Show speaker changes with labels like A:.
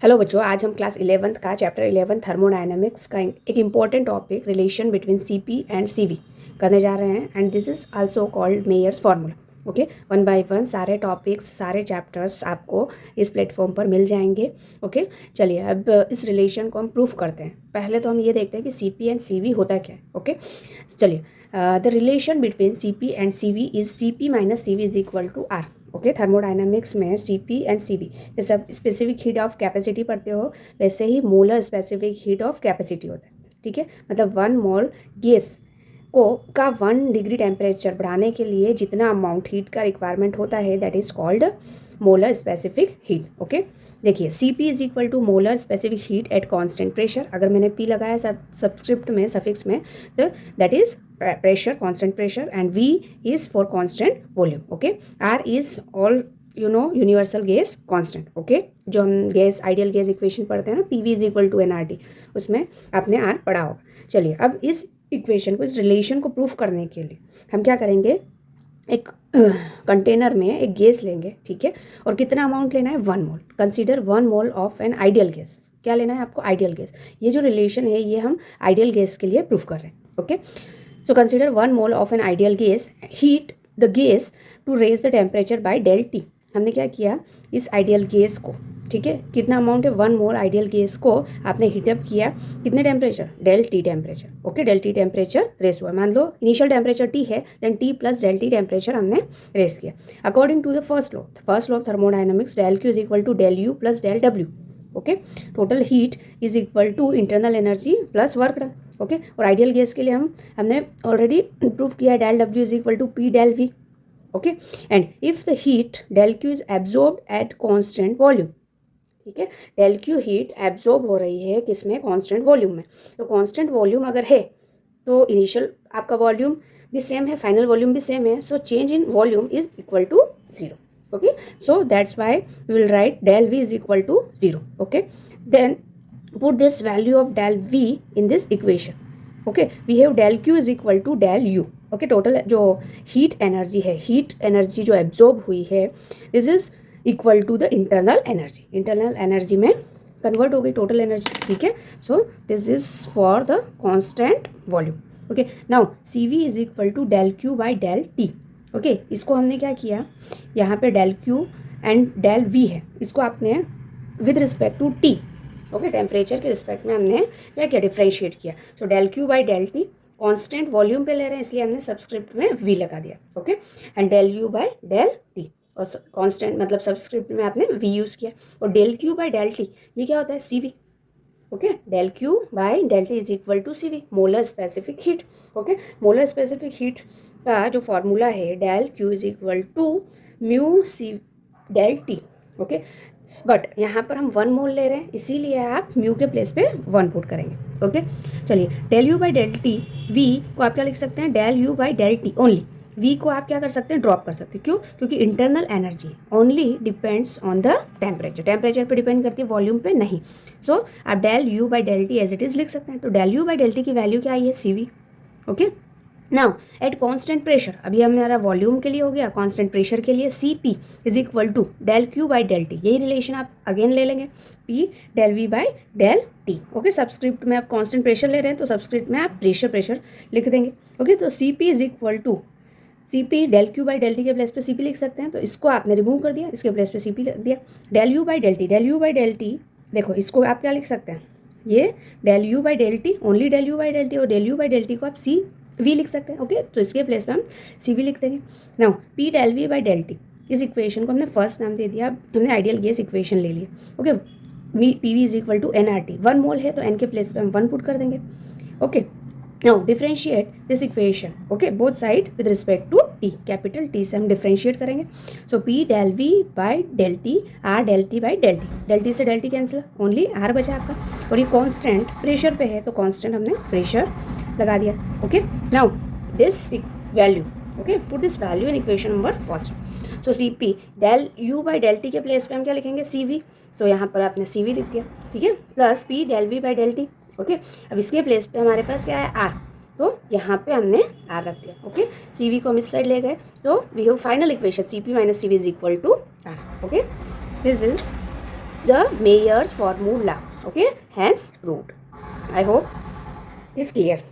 A: Hello बच्चों, आज हम क्लास 11th का चैप्टर 11 थर्मोडायनामिक्स का एक important topic relation between CP and CV करने जा रहे हैं and this is also called Mayer's formula. Okay, one by one सारे टॉपिक्स सारे चैप्टर्स आपको इस प्लेटफॉर्म पर मिल जाएंगे। ओके, चलिए अब इस रिलेशन को हम प्रूफ करते हैं। पहले तो हम ये देखते हैं कि सीपी एंड सीवी होता क्या है। ओके, चलिए the relation between CP and CV is CP minus CV is equal to R. Okay, thermodynamics में सीपी एंड सीवी जैसे आप स्पेसिफिक हीट ऑफ कैपेसिटी पढ़ते हो वैसे ही molar specific heat of capacity होता है। ठीक है, मतलब 1 मोल गैस को का 1 डिग्री टेम्परेचर बढ़ाने के लिए जितना अमाउंट हीट का रिक्वायरमेंट होता है that is called molar specific heat. Okay, देखिए CP is equal to molar specific heat at constant pressure. अगर मैंने पी लगाया सबस्क्रिप्ट में सफिक्स में तो that is pressure, constant pressure, and V is for constant volume. Okay, R is all universal gas constant. Okay, जो हम gas ideal gas equation पढ़ते हैं ना, PV is equal to NRT, उसमें आपने R पढ़ा होगा। चलिए अब इस इक्वेशन को, इस रिलेशन को प्रूफ करने के लिए हम क्या करेंगे, एक कंटेनर में एक गैस लेंगे। ठीक है, और कितना अमाउंट लेना है, 1 mole. Consider 1 mole of an ideal gas. क्या लेना है आपको, आइडियल गैस। ये जो रिलेशन है ये हम आइडियल गैस के लिए प्रूफ कर रहे हैं। Okay, so consider 1 mole of an ideal gas, heat the gas to raise the temperature by del T। हमने क्या किया, इस आइडियल गैस को, ठीक है, कितना अमाउंट है, 1 मोल आइडियल गैस को आपने हीटअप किया कितने temperature, del T temperature. Okay, del T temperature raise हुआ। मान लो इनिशियल टेम्परेचर T है, then T plus del T temperature हमने रेस किया according to the first law of thermodynamics, del Q is equal to del U plus del W। Okay, total heat is equal to internal energy plus work done. Okay, और ideal gas के लिए हमने already prove किया del W is equal to P del V. Okay, and if the heat del Q is absorbed at constant volume. ठीक है, del Q heat absorb हो रही है किसमें, कांस्टेंट वॉल्यूम में। तो कांस्टेंट वॉल्यूम अगर है तो इनिशियल आपका वॉल्यूम भी सेम है, फाइनल वॉल्यूम भी सेम है, so change in volume is equal to 0। okay, so that's why we will write del V is equal to 0. Okay, then put this value of del V in this equation. Okay, we have del Q is equal to del U. Okay, total जो heat energy है, heat energy जो absorb हुई है, this is equal to the internal energy. Internal energy में convert हो गई total energy। ठीक है, so this is for the constant volume. Okay, now CV is equal to del Q by del T. Okay, इसको हमने क्या किया, यहाँ पे del Q and del V है, इसको आपने with respect to T, okay, temperature के रिस्पेक्ट में हमने क्या किया, डिफ्रेंशिएट किया। So del Q by del T constant volume पे ले रहे हैं इसलिए हमने सबस्क्रिप्ट में वी लगा दिया। Okay, and del U by del T, और कॉन्स्टेंट मतलब सबस्क्रिप्ट में आपने वी यूज़ किया। और del Q by del T ये क्या होता है, C V. Okay, del Q by del T is equal to C V, molar specific heat. Okay, molar specific heat का जो फॉर्मूला है del Q is equal to mu C del T. Okay, but यहाँ पर हम 1 मोल ले रहे हैं इसीलिए आप म्यू के प्लेस पे 1 पुट करेंगे। ओके, चलिए del U by del T, V को आप क्या लिख सकते हैं, del U by del T only. V को आप क्या कर सकते हैं, ड्रॉप कर सकते हैं। क्यों, क्योंकि internal energy only depends on the temperature, temperature पे डिपेंड करती है, वॉल्यूम पे नहीं। सो आप del U by del T as it is लिख सकते हैं। तो del U by del T की वैल्यू क्या आई है, C V. Okay, now at constant pressure, अभी हमारा वॉल्यूम के लिए हो गया, कांस्टेंट प्रेशर के लिए C P is equal to del Q by del T. यही रिलेशन आप अगेन ले लेंगे, P del V by del T. Okay, subscript में आप कांस्टेंट प्रेशर ले रहे हैं तो सबस्क्रिप्ट में आप प्रेशर लिख देंगे। ओके, तो C P is equal to C P del Q by del T के प्लेस पे सी पी लिख सकते हैं, तो इसको आपने रिमूव कर दिया, इसके प्लेस पे सी पी लिख दिया। Del U by del T, del U by del T देखो इसको आप क्या लिख सकते हैं, ये del U by del T, only del U by del T, और del U by del T को आप सी वी लिख सकते हैं। ओके, तो इसके प्लेस पे हम सी वी लिख देंगे। Now P del V by del T, इस इक्वेशन को हमने फर्स्ट नाम दे दिया, हमने आइडियल गैस इक्वेशन ले लिया। Okay, P V is equal to N R T, 1 mole है तो एन के प्लेस पे हम 1 पुट कर देंगे। Okay, now differentiate this equation. Okay, both side with respect to T, capital T से हम डिफ्रेंशिएट करेंगे। So P del V by del T, R del T by del T, del T से del T cancel, only R बचा आपका। और ये constant pressure पे है तो कांस्टेंट हमने प्रेशर लगा दिया। Okay, now this value, okay, put this value in equation number first. So C P del U by del T के प्लेस पे हम क्या लिखेंगे, सी वी। सो यहाँ पर आपने सी वी लिख दिया, ठीक है, plus P del V by del T. Okay, अब इसके प्लेस पे हमारे पास क्या है, आर, तो यहाँ पे हमने आर रख दिया। ओके, सी वी को हम इस साइड ले गए तो we have final equation C P minus C V is equal to R. Okay, this is the Mayer's formula. Okay, hence root. I hope it is clear.